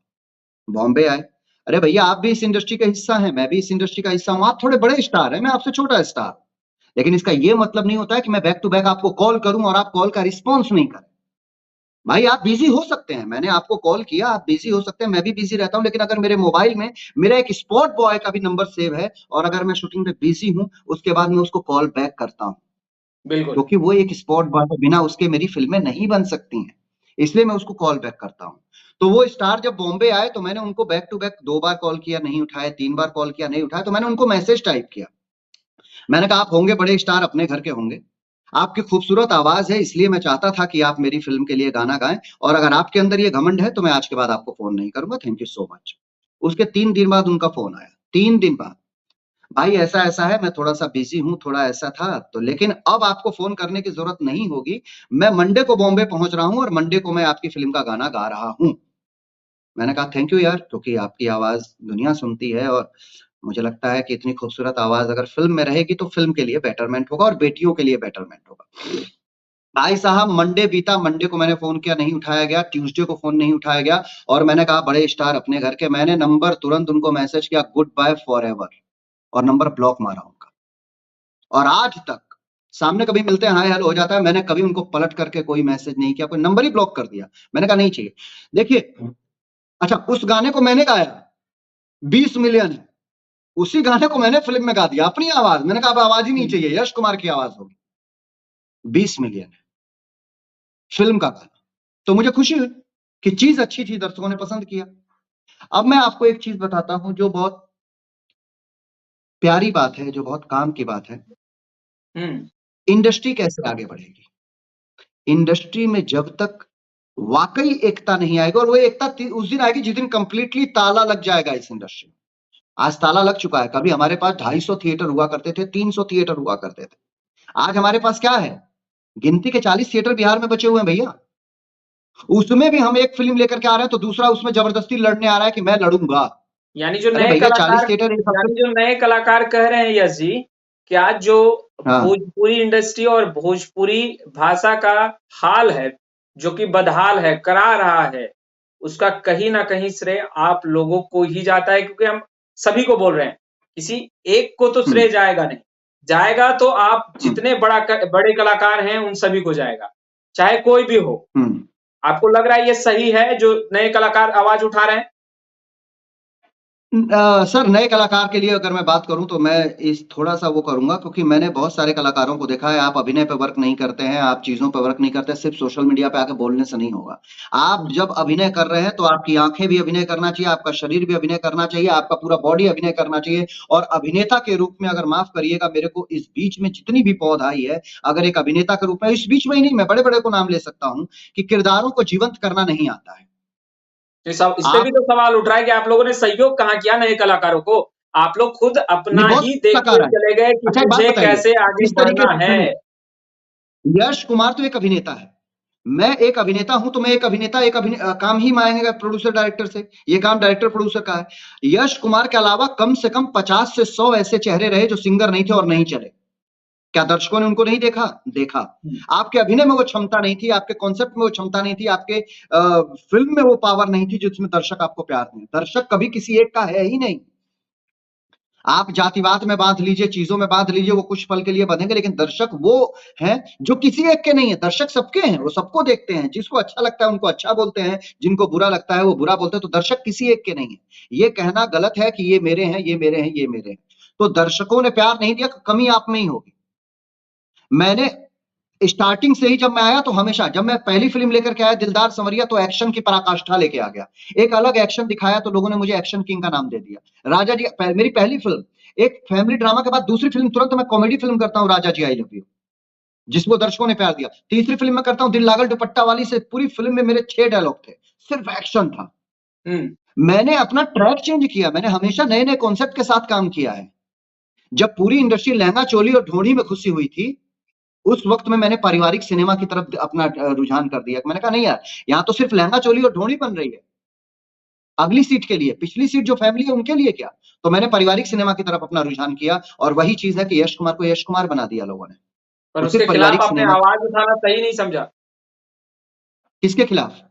[SPEAKER 2] बॉम्बे आए, अरे भैया आप भी इस इंडस्ट्री का हिस्सा हैं, मैं भी इस इंडस्ट्री का हिस्सा हूँ, आप थोड़े बड़े स्टार हैं, मैं आपसे छोटा स्टार। लेकिन इसका ये मतलब नहीं होता है कि मैं बैक टू बैक आपको कॉल करूँ और आप कॉल का रिस्पॉन्स नहीं करें। भाई आप बिजी हो सकते हैं, मैंने आपको कॉल किया, आप बिजी हो सकते हैं, मैं भी बिजी रहता हूं, लेकिन अगर मेरे मोबाइल में मेरा एक स्पॉट बॉय का भी नंबर सेव है और अगर मैं शूटिंग पे बिजी हूं उसके बाद मैं उसको कॉल बैक करता हूं,
[SPEAKER 1] बिल्कुल।
[SPEAKER 2] क्योंकि वो एक स्पॉट बॉय है, बिना उसके मेरी फिल्में नहीं बन सकती हैं, इसलिए मैं उसको कॉल बैक करता हूं। तो वो स्टार जब बॉम्बे आए तो मैंने उनको बैक टू बैक 2 बार कॉल किया, नहीं उठाए, 3 बार कॉल किया, नहीं उठाया, तो मैंने उनको मैसेज टाइप किया। मैंने कहा आप होंगे बड़े स्टार, अपने घर के होंगे, आपकी खूबसूरत आवाज है, इसलिए मैं चाहता था कि आप मेरी फिल्म के लिए गाना गाएं, और अगर आपके अंदर ये घमंड है तो मैं आज के बाद आपको फोन नहीं करूंगा, थैंक यू सो मच। उसके 3 दिन बाद उनका फोन आया, 3 दिन बाद, भाई ऐसा ऐसा है, मैं थोड़ा सा बिजी हूँ, थोड़ा ऐसा था तो, लेकिन अब आपको फोन करने की जरूरत नहीं होगी, मैं मंडे को बॉम्बे पहुंच रहा हूँ और मंडे को मैं आपकी फिल्म का गाना गा रहा हूँ। मैंने कहा थैंक यू यार, क्योंकि आपकी आवाज दुनिया सुनती है और मुझे लगता है कि इतनी खूबसूरत आवाज अगर फिल्म में रहेगी तो फिल्म के लिए बेटरमेंट होगा और बेटियों के लिए बेटरमेंट होगा। भाई साहब मंडे बीता, मंडे को मैंने फोन किया, नहीं उठाया गया, ट्यूसडे को फोन नहीं उठाया गया, और मैंने कहा बड़े स्टार अपने घर के, मैंने नंबर तुरंत उनको मैसेज किया गुड बाय फॉर एवर, और नंबर ब्लॉक मारा उनका। और आज तक सामने कभी मिलते हैं, हाय हेलो हो जाता है, मैंने कभी उनको पलट करके कोई मैसेज नहीं किया, कोई नंबर ही ब्लॉक कर दिया, मैंने कहा नहीं चाहिए। देखिए, अच्छा उस गाने को मैंने गाया, 20 मिलियन है, उसी गाने को मैंने फिल्म में गा दिया अपनी आवाज, मैंने कहा अब आवाज ही नहीं चाहिए, यश कुमार की आवाज होगी, 20 मिलियन है फिल्म का गाना। तो मुझे खुशी हुई कि चीज अच्छी थी, दर्शकों ने पसंद किया। अब मैं आपको एक चीज बताता हूं जो बहुत प्यारी बात है, जो बहुत काम की बात है,
[SPEAKER 1] हम्म।
[SPEAKER 2] इंडस्ट्री कैसे आगे बढ़ेगी। इंडस्ट्री में जब तक वाकई एकता नहीं आएगी, और वो एकता उस दिन आएगी जिस दिन कंप्लीटली ताला लग जाएगा इस इंडस्ट्री में। आज ताला लग चुका है, कभी हमारे पास 250 थिएटर हुआ करते थे, 300 थिएटर हुआ करते थे, आज हमारे पास क्या है, गिनती के 40 थिएटर बिहार में बचे हुए हैं भैया। उसमें भी हम एक फिल्म लेकर के आ रहे हैं तो दूसरा उसमें जबरदस्ती लड़ने आ रहा है कि मैं लड़ूंगा।
[SPEAKER 1] यानी जो
[SPEAKER 2] अरे
[SPEAKER 1] नए
[SPEAKER 2] भैया 40
[SPEAKER 1] कलाकार
[SPEAKER 2] थिएटर एक हफ्ते।
[SPEAKER 1] यानी जो नए कलाकार कह रहे हैं यश जी कि आज जो
[SPEAKER 2] हाँ।
[SPEAKER 1] भोजपुरी इंडस्ट्री और भोजपुरी भाषा का हाल है, जो कि बदहाल है, करा रहा है, उसका कहीं ना कहीं श्रेय आप लोगों को ही जाता है, क्योंकि हम सभी को बोल रहे हैं, किसी एक को तो श्रेय जाएगा नहीं, जाएगा तो आप जितने बड़े कलाकार हैं उन सभी को जाएगा, चाहे कोई भी हो। आपको लग रहा है ये सही है जो नए कलाकार आवाज उठा रहे हैं?
[SPEAKER 2] सर नए कलाकार के लिए अगर मैं बात करूं तो मैं इस थोड़ा सा वो करूंगा, क्योंकि मैंने बहुत सारे कलाकारों को देखा है, आप अभिनय पे वर्क नहीं करते हैं, आप चीजों पे वर्क नहीं करते, सिर्फ सोशल मीडिया पे आके बोलने से नहीं होगा। आप जब अभिनय कर रहे हैं तो आपकी आंखें भी अभिनय करना चाहिए, आपका शरीर भी अभिनय करना चाहिए, आपका पूरा बॉडी अभिनय करना चाहिए। और अभिनेता के रूप में, अगर माफ करिएगा मेरे को, इस बीच में जितनी भी पौध आई है, अगर एक अभिनेता के रूप में, इस बीच में ही नहीं, मैं बड़े बड़े को नाम ले सकता हूं कि किरदारों को जीवंत करना नहीं आता है।
[SPEAKER 1] इस पे भी तो सवाल उठ रहा है कि आप लोगों ने सहयोग कहाँ किया नए कलाकारों को? आप लोग खुद अपना
[SPEAKER 2] बहुत
[SPEAKER 1] ही देखते
[SPEAKER 2] कलाकार है।
[SPEAKER 1] चले गए कि
[SPEAKER 2] अच्छा एक बात
[SPEAKER 1] मुझे
[SPEAKER 2] बताइए,
[SPEAKER 1] कैसे आगे
[SPEAKER 2] किस तरीके
[SPEAKER 1] बढ़ना
[SPEAKER 2] से,
[SPEAKER 1] है।
[SPEAKER 2] सुनिए, यश कुमार तो एक अभिनेता है, मैं एक अभिनेता हूं, तो मैं एक अभिनेता, काम ही मांगेगा प्रोड्यूसर डायरेक्टर से, ये काम डायरेक्टर प्रोड्यूसर का है। यश कुमार के अलावा कम से कम 50 से 100 ऐसे चेहरे रहे जो सिंगर नहीं थे और नहीं चले। क्या दर्शकों ने उनको नहीं देखा? देखा। आपके अभिनय में वो क्षमता नहीं थी, आपके कॉन्सेप्ट में वो क्षमता नहीं थी, आपके फिल्म में वो पावर नहीं थी जिसमें दर्शक आपको प्यार दें। दर्शक कभी किसी एक का है ही नहीं। आप जातिवाद में बांध लीजिए, चीजों में बांध लीजिए, वो कुछ पल के लिए बंधेंगे, लेकिन दर्शक वो हैं जो किसी एक के नहीं है। दर्शक सबके हैं, वो सबको देखते हैं, जिसको अच्छा लगता है उनको अच्छा बोलते हैं, जिनको बुरा लगता है वो बुरा बोलते हैं। तो दर्शक किसी एक के नहीं है, ये कहना गलत है कि ये मेरे हैं, ये मेरे हैं, ये मेरे हैं। तो दर्शकों ने प्यार नहीं दिया, कमी आप में ही होगी। मैंने स्टार्टिंग से ही जब मैं आया तो हमेशा, जब मैं पहली फिल्म लेकर के आया दिलदार संवरिया, तो एक्शन की पराकाष्ठा लेके आ गया, एक अलग एक्शन दिखाया, तो लोगों ने मुझे एक्शन किंग का नाम दे दिया। राजा जी मेरी पहली फिल्म, एक फैमिली ड्रामा के बाद दूसरी फिल्म तुरंत मैं कॉमेडी फिल्म करता हूं, राजा जी आई लव यू, जिसको दर्शकों ने प्यार दिया। तीसरी फिल्म में करता हूं दिल लागल दुपट्टा वाली, से पूरी फिल्म में मेरे 6 डायलॉग थे, सिर्फ एक्शन था। मैंने अपना ट्रैक चेंज किया, मैंने हमेशा नए नए कॉन्सेप्ट के साथ काम किया है। जब पूरी इंडस्ट्री लहंगा चोली और ढोड़ी में घुसी हुई थी, उस वक्त में मैंने पारिवारिक सिनेमा की तरफ अपना रुझान कर दिया। मैंने कहा नहीं यार, यहाँ तो सिर्फ लहंगा चोली और ढोड़ी बन रही है, अगली सीट के लिए, पिछली सीट जो फैमिली है उनके लिए क्या। तो मैंने पारिवारिक सिनेमा की तरफ अपना रुझान किया, और वही चीज है कि यश कुमार को यश कुमार बना दिया लोगों ने।
[SPEAKER 1] पर
[SPEAKER 2] तो
[SPEAKER 1] उसके
[SPEAKER 2] सिर्फ
[SPEAKER 1] खिलाफ
[SPEAKER 2] पारिवारिक
[SPEAKER 1] आपने
[SPEAKER 2] सिनेमा।
[SPEAKER 1] आवाज उठाना सही नहीं समझा?
[SPEAKER 2] किसके खिलाफ?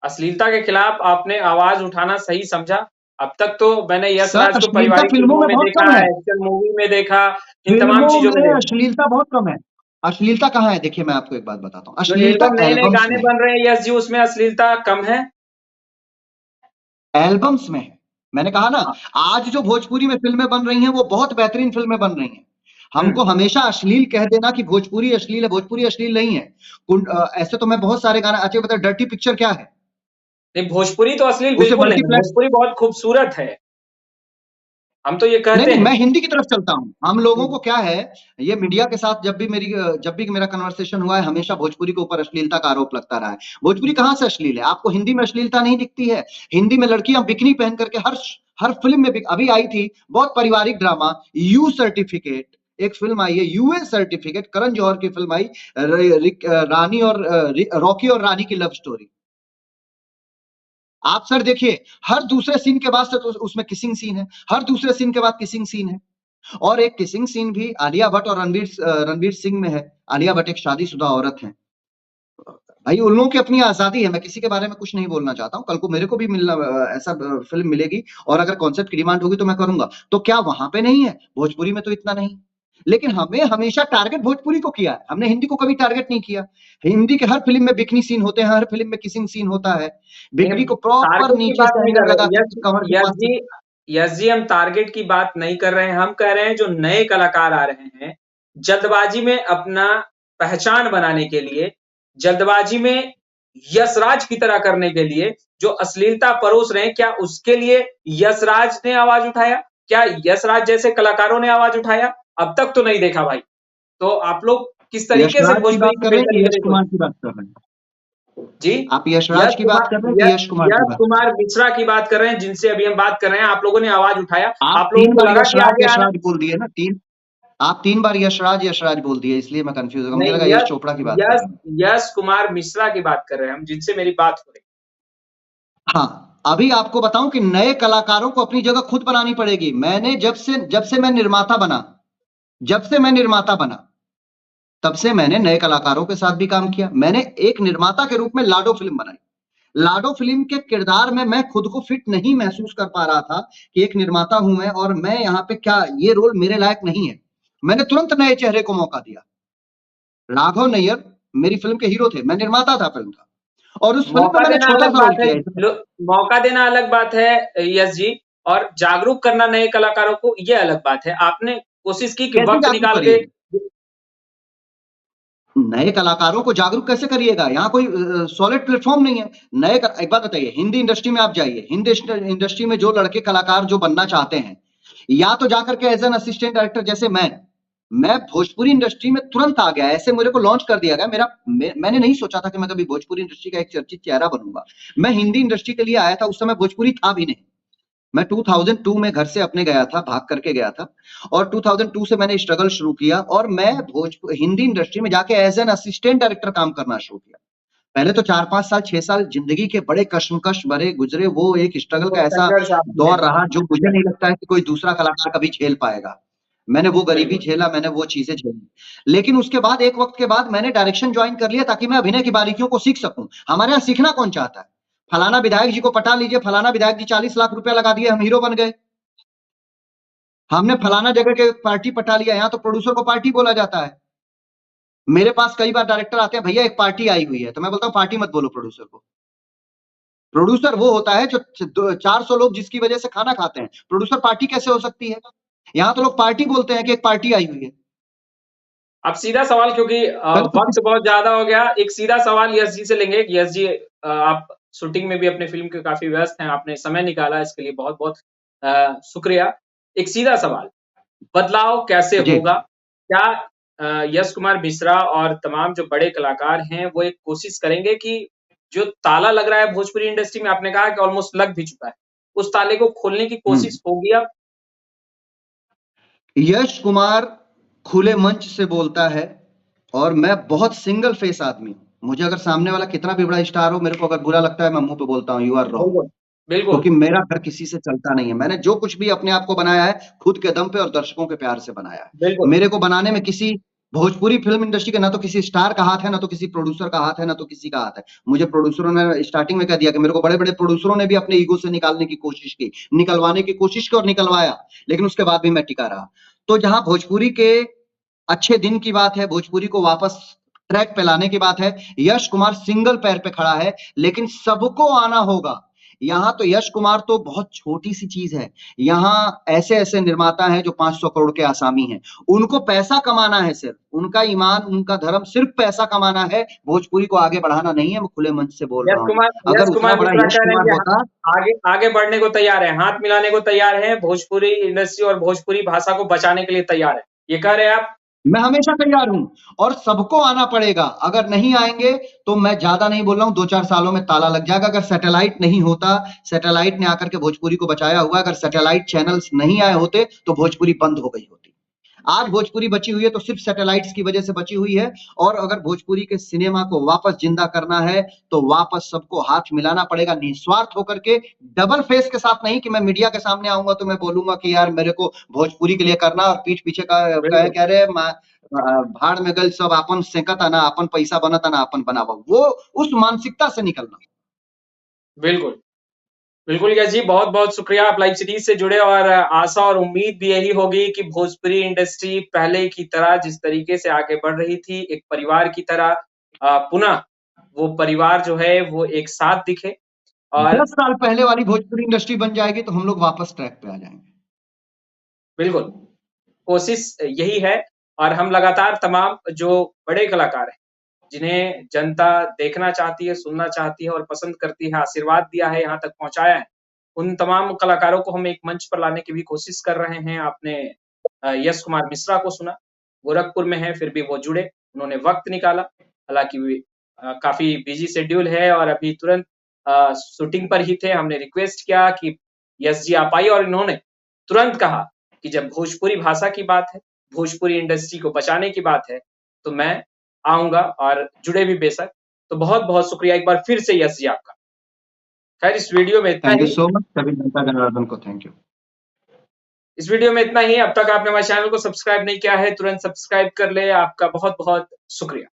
[SPEAKER 1] अश्लीलता के खिलाफ आपने आवाज उठाना सही समझा? अब तक तो मैंने यश
[SPEAKER 2] सर
[SPEAKER 1] राज को
[SPEAKER 2] अश्लीलता
[SPEAKER 1] पारिवारिक
[SPEAKER 2] फिल्मों
[SPEAKER 1] फिल्मों
[SPEAKER 2] में
[SPEAKER 1] में
[SPEAKER 2] बहुत
[SPEAKER 1] देखा
[SPEAKER 2] कम
[SPEAKER 1] है,
[SPEAKER 2] है,
[SPEAKER 1] एक्शन मूवी में देखा, इन तमाम
[SPEAKER 2] फिल्मों
[SPEAKER 1] चीजों में
[SPEAKER 2] में
[SPEAKER 1] देखा।
[SPEAKER 2] अश्लीलता बहुत कम है। अश्लीलता कहाँ है? देखिए मैं आपको एक बात बताता हूँ,
[SPEAKER 1] जो
[SPEAKER 2] अश्लीलता
[SPEAKER 1] एल्बम नए-नए
[SPEAKER 2] एल्बम्स
[SPEAKER 1] गाने
[SPEAKER 2] में,
[SPEAKER 1] बन रहे हैं यस जी, उसमें अश्लीलता कम है?
[SPEAKER 2] एल्बम्स में है। मैंने कहा ना,
[SPEAKER 1] हाँ,
[SPEAKER 2] आज जो भोजपुरी में फिल्में बन रही हैं वो बहुत बेहतरीन फिल्में बन रही हैं। हमको
[SPEAKER 1] हुँ।
[SPEAKER 2] हमेशा अश्लील कह देना कि भोजपुरी अश्लील है, भोजपुरी अश्लील नहीं है। ऐसे तो मैं बहुत सारे गाना, अच्छा बताओ डर्टी पिक्चर क्या है?
[SPEAKER 1] नहीं, भोजपुरी तो अश्लील
[SPEAKER 2] उसे
[SPEAKER 1] बिल्कुल नहीं है,
[SPEAKER 2] मल्टीप्लेक्स,
[SPEAKER 1] भोजपुरी बहुत खूबसूरत है। हम तो ये
[SPEAKER 2] नहीं
[SPEAKER 1] कहते
[SPEAKER 2] नहीं,
[SPEAKER 1] हैं।
[SPEAKER 2] मैं हिंदी की तरफ चलता हूँ। हम लोगों
[SPEAKER 1] हुँ,
[SPEAKER 2] को क्या है, ये मीडिया के साथ जब भी मेरा कन्वर्सेशन हुआ है, हमेशा भोजपुरी के ऊपर अश्लीलता का आरोप लगता रहा है। भोजपुरी कहाँ से अश्लील है? आपको हिंदी में अश्लीलता नहीं दिखती है? हिंदी में लड़कियां बिकनी पहन करके हर फिल्म में अभी आई थी बहुत पारिवारिक ड्रामा यू सर्टिफिकेट, एक फिल्म आई है यूए सर्टिफिकेट, करण जौहर की फिल्म आई, रानी और रॉकी और रानी की लव स्टोरी। आप सर देखिए, हर दूसरे सीन के बाद तो उसमें किसिंग सीन है, हर दूसरे सीन के बाद किसिंग सीन है। और एक किसिंग सीन भी आलिया भट्ट और रणवीर सिंह में है। आलिया भट्ट एक शादीशुदा औरत है। भाई उन लोगों की अपनी आजादी है, मैं किसी के बारे में कुछ नहीं बोलना चाहता हूँ। कल को मेरे को भी मिलना ऐसा फिल्म मिलेगी और अगर कॉन्सेप्ट की डिमांड होगी तो मैं करूंगा। तो क्या वहां पे नहीं है? भोजपुरी में तो इतना नहीं। लेकिन हमें हमेशा टारगेट भोजपुरी को किया है, हमने हिंदी को कभी टारगेट नहीं किया। हिंदी के हर फिल्म में बिकनी सीन होते हैं, हर फिल्म में किसिंग सीन होता है।
[SPEAKER 1] नहीं,
[SPEAKER 2] बिकनी को प्रॉपर
[SPEAKER 1] टारगेट की
[SPEAKER 2] नीचे
[SPEAKER 1] बात
[SPEAKER 2] से
[SPEAKER 1] नहीं
[SPEAKER 2] हैंगर
[SPEAKER 1] कर
[SPEAKER 2] लगा
[SPEAKER 1] रहे।
[SPEAKER 2] के
[SPEAKER 1] यस
[SPEAKER 2] कमर के
[SPEAKER 1] यस
[SPEAKER 2] पास से।
[SPEAKER 1] जी, यस जी, हम टारगेट की बात नहीं कर रहे हैं। हम कह रहे हैं जो नए कलाकार आ रहे हैं, जल्दबाजी में अपना पहचान बनाने के लिए, जल्दबाजी में यशराज की तरह करने के लिए जो अश्लीलता परोस रहे हैं, क्या उसके लिए यशराज ने आवाज़ उठाया? क्या यशराज जैसे कलाकारों ने आवाज़ उठाया? अब तक तो नहीं देखा भाई। तो आप लोग किस तरीके से
[SPEAKER 2] यशराज की
[SPEAKER 1] भोजपुरी
[SPEAKER 2] बात
[SPEAKER 1] की
[SPEAKER 2] कर रहे हैं
[SPEAKER 1] बेहतरी
[SPEAKER 2] कि
[SPEAKER 1] के
[SPEAKER 2] यश
[SPEAKER 1] लिए सोच।
[SPEAKER 2] कुमार की बात कर रहे हैं?
[SPEAKER 1] जी,
[SPEAKER 2] आप यशराज की बात कर रहे हैं कि यश कुमार की
[SPEAKER 1] यश
[SPEAKER 2] बात कर रहे
[SPEAKER 1] कुमार
[SPEAKER 2] हैं?
[SPEAKER 1] मिश्रा की बात कर रहे हैं, जिनसे अभी हम बात कर रहे हैं। आप लोगों ने आवाज़ उठाया,
[SPEAKER 2] आप
[SPEAKER 1] आप लोगों
[SPEAKER 2] 3
[SPEAKER 1] को
[SPEAKER 2] बार
[SPEAKER 1] लगा कि
[SPEAKER 2] यशराज,
[SPEAKER 1] आगे आना।
[SPEAKER 2] यशराज बोल दिए ना, 3, आप 3 बार यशराज, यशराज बोल दिए, इसलिए मैं कन्फ्यूज़ हो गया। मुझे
[SPEAKER 1] नहीं,
[SPEAKER 2] लगा यश चोपड़ा की बात कर
[SPEAKER 1] यश
[SPEAKER 2] रहे हैं।
[SPEAKER 1] यश कुमार मिश्रा की बात कर रहे हैं हम, जिनसे मेरी बात हो रही है।
[SPEAKER 2] हाँ, अभी आपको बताऊँ कि नए कलाकारों को अपनी जगह खुद बनानी पड़ेगी। मैंने जब से मैं निर्माता बना, तब से मैंने नए कलाकारों के साथ भी काम किया। मैंने एक निर्माता के रूप में लाडो फ़िल्म बनाई। लाडो फ़िल्म के किरदार में मैं खुद को फिट नहीं महसूस कर पा रहा था कि एक निर्माता हूँ मैं और मैं यहाँ पे क्या, ये रोल मेरे लायक नहीं है। मैंने तुरंत नए चेहरे को मौका दिया। राघव नैयर मेरी फ़िल्म के हीरो थे, मैं निर्माता था फ़िल्म का और उस फ़िल्म में
[SPEAKER 1] मौका
[SPEAKER 2] मैंने
[SPEAKER 1] देना अलग
[SPEAKER 2] छोटा-सा रोल
[SPEAKER 1] बात है।
[SPEAKER 2] किया।
[SPEAKER 1] मौका देना अलग बात है यश जी, और जागरूक करना नए कलाकारों को, ये अलग बात है। आपने कोशिश की कि
[SPEAKER 2] कैसे
[SPEAKER 1] वक़्त
[SPEAKER 2] जागरूक
[SPEAKER 1] निकाल के।
[SPEAKER 2] करिएगा? नए कलाकारों को जागरूक कैसे करिएगा? यहाँ कोई सॉलिड प्लेटफ़ॉर्म नहीं है। एक बात बताइए, हिंदी इंडस्ट्री में आप जाइए, हिंदी इंडस्ट्री में जो लड़के कलाकार जो बनना चाहते हैं, या तो जाकर के एज़ एन असिस्टेंट डायरेक्टर जैसे मैं भोजपुरी इंडस्ट्री में तुरंत आ गया। ऐसे मेरे को लॉन्च कर दिया गया। मैंने नहीं सोचा था कि मैं कभी भोजपुरी इंडस्ट्री का एक चर्चित चेहरा बनूँगा। मैं हिंदी इंडस्ट्री के लिए आया था, उस समय भोजपुरी था भी नहीं। मैं 2002 में घर से अपने गया था, भाग करके गया था और 2002 से मैंने स्ट्रगल शुरू किया और मैं हिंदी इंडस्ट्री में जाके एज़ एन असिस्टेंट डायरेक्टर काम करना शुरू किया। पहले तो 4-5 साल, 6 साल जिंदगी के बड़े कश्मकश भरे गुजरे। वो एक स्ट्रगल
[SPEAKER 1] वो
[SPEAKER 2] का ऐसा
[SPEAKER 1] संघर्ष आपने
[SPEAKER 2] दौर रहा जो मुझे
[SPEAKER 1] किया।
[SPEAKER 2] नहीं लगता है कि कोई दूसरा कलाकार कभी झेल पाएगा। मैंने वो गरीबी
[SPEAKER 1] बिल्कुल।
[SPEAKER 2] झेला, मैंने वो चीज़ें झेली। लेकिन उसके बाद एक वक़्त के बाद मैंने डायरेक्शन जॉइन कर लिया ताकि मैं अभिनय की बारीकियों को सीख सकूँ। हमारे यहाँ सीखना कौन चाहता है? फलाना विधायक जी को पटा लीजिए, फलाना विधायक जी 40 लाख रुपया लगा दिए, हम हीरो बन गए। हमने फलाना जगह के पार्टी पटा लिया, यहाँ तो प्रोड्यूसर को पार्टी बोला जाता है। मेरे पास कई बार डायरेक्टर आते हैं, भैया एक पार्टी आई हुई है, तो मैं बोलता हूँ पार्टी मत बोलो प्रोड्यूसर को। प्रोड्यूसर वो होता है जो 400 लोग जिसकी वजह से खाना खाते हैं। प्रोड्यूसर पार्टी कैसे हो सकती है? यहाँ तो लोग पार्टी बोलते हैं कि एक पार्टी आई हुई है।
[SPEAKER 1] अब सीधा सवाल, क्योंकि
[SPEAKER 2] कल को
[SPEAKER 1] वक़्त बहुत ज़्यादा हो गया, एक सीधा सवाल यश जी से लेंगे। यश जी, आप शूटिंग में भी अपने फ़िल्म के काफ़ी व्यस्त हैं, आपने समय निकाला इसके लिए बहुत-बहुत शुक्रिया। एक सीधा सवाल, बदलाव कैसे
[SPEAKER 2] जी,
[SPEAKER 1] होगा? क्या यश कुमार मिश्रा और तमाम जो बड़े कलाकार हैं, वो एक कोशिश करेंगे कि जो ताला लग रहा है भोजपुरी इंडस्ट्री में, आपने कहा कि ऑलमोस्ट लग भी चुका है, उस ताले को खोलने की
[SPEAKER 2] हुँ।
[SPEAKER 1] कोशिश होगी अब?
[SPEAKER 2] यश कुमार खुले मंच से बोलता है और मैं बहुत सिंगल फेस आदमी हूँ। मुझे अगर सामने वाला कितना भी बड़ा स्टार हो, मेरे को अगर बुरा लगता है, मैं मुँह पे बोलता हूँ, यू आर रॉन्ग।
[SPEAKER 1] बिल्कुल, बिल्कुल,
[SPEAKER 2] क्योंकि मेरा घर किसी से चलता नहीं है। मैंने जो कुछ भी अपने आप को बनाया है, खुद के दम पे और दर्शकों के प्यार से बनाया है।
[SPEAKER 1] बिल्कुल।
[SPEAKER 2] मेरे को बनाने में किसी भोजपुरी फ़िल्म इंडस्ट्री के ना तो किसी स्टार का हाथ है, ना तो किसी प्रोड्यूसर का हाथ है, ना तो किसी का हाथ है। मुझे प्रोड्यूसरों ने स्टार्टिंग में कह दिया कि मेरे को बड़े-बड़े प्रोड्यूसरों ने भी अपने ईगो से निकालने की कोशिश की, निकलवाने की कोशिश की और निकलवाया, लेकिन उसके बाद भी मैं टिका रहा। तो जहाँ भोजपुरी के अच्छे दिन की बात है, भोजपुरी को वापस ट्रैक पे लाने की बात है। यश कुमार सिंगल पैर पे खड़ा है, लेकिन सबको आना होगा। यहाँ तो यश कुमार तो बहुत छोटी सी चीज है। यहाँ ऐसे-ऐसे निर्माता हैं जो 500 करोड़ के आसामी हैं। उनको पैसा कमाना है सिर्फ, उनका ईमान, उनका धर्म सिर्फ पैसा कमाना है, भोजपुरी को आगे बढ़ाना नहीं है। मैं खुले मंच से बोल रहा हूँ। अगर
[SPEAKER 1] यश
[SPEAKER 2] उतना
[SPEAKER 1] कुमार
[SPEAKER 2] बड़ा
[SPEAKER 1] मिश्रा
[SPEAKER 2] यश
[SPEAKER 1] कह रहे हैं
[SPEAKER 2] कुमार
[SPEAKER 1] कि
[SPEAKER 2] होता
[SPEAKER 1] आगे आगे बढ़ने को तैयार है, हाथ मिलाने को तैयार है, भोजपुरी इंडस्ट्री और भोजपुरी भाषा को बचाने के लिए तैयार है। ये कह रहे हैं आप?
[SPEAKER 2] मैं हमेशा तैयार हूं और सबको आना पड़ेगा। अगर नहीं आएंगे तो मैं ज्यादा नहीं बोल रहा हूं, 2-4 सालों में ताला लग जाएगा। अगर सैटेलाइट नहीं होता, सैटेलाइट ने आकर के भोजपुरी को बचाया हुआ, अगर सैटेलाइट चैनल्स नहीं आए होते तो भोजपुरी बंद हो गई होती। आज भोजपुरी बची हुई है तो सिर्फ सैटेलाइट्स की वजह से बची हुई है। और अगर भोजपुरी के सिनेमा को वापस जिंदा करना है तो वापस सबको हाथ मिलाना पड़ेगा, निस्वार्थ होकर के, डबल फेस के साथ नहीं कि मैं मीडिया के सामने आऊंगा तो मैं बोलूंगा कि यार मेरे को भोजपुरी के लिए करना, और पीठ पीछे का कह रहे भाड़ में गल सब अपन सेकता ना, अपन पैसा बनता ना, अपन बनावा, वो उस मानसिकता से निकलना।
[SPEAKER 1] बिल्कुल बिल्कुल यश जी, बहुत बहुत शुक्रिया। आप लाइव सीरीज से जुड़े और आशा और उम्मीद भी यही होगी कि भोजपुरी इंडस्ट्री पहले की तरह जिस तरीके से आगे बढ़ रही थी, एक परिवार की तरह पुनः वो परिवार जो है वो एक साथ दिखे। और
[SPEAKER 2] 10 साल पहले वाली भोजपुरी इंडस्ट्री बन जाएगी तो हम लोग वापस ट्रैक पे आ जाएंगे।
[SPEAKER 1] बिल्कुल, कोशिश यही है। और हम लगातार तमाम जो बड़े कलाकार हैं, जिन्हें जनता देखना चाहती है, सुनना चाहती है और पसंद करती है, आशीर्वाद दिया है, यहाँ तक पहुँचाया है, उन तमाम कलाकारों को हम एक मंच पर लाने की भी कोशिश कर रहे हैं। आपने यश कुमार मिश्रा को सुना, गोरखपुर में हैं, फिर भी वो जुड़े, उन्होंने वक़्त निकाला। हालाँकि वे काफ़ी बिज़ी शेड्यूल है और अभी तुरंत शूटिंग पर ही थे। हमने रिक्वेस्ट किया कि यश जी आप आइए, और इन्होंने तुरंत कहा कि जब भोजपुरी भाषा की बात है, भोजपुरी इंडस्ट्री को बचाने की बात है, तो मैं आऊँगा और जुड़े भी बेशक। तो बहुत-बहुत शुक्रिया एक बार फिर से यश जी आपका। खैर इस वीडियो में इतना
[SPEAKER 2] thank you
[SPEAKER 1] he.
[SPEAKER 2] So much सभी जनता जनार्दन को, थैंक यू।
[SPEAKER 1] इस वीडियो में इतना ही। अब तक आपने हमारे चैनल को सब्सक्राइब नहीं किया है, तुरंत सब्सक्राइब कर ले। आपका बहुत-बहुत शुक्रिया।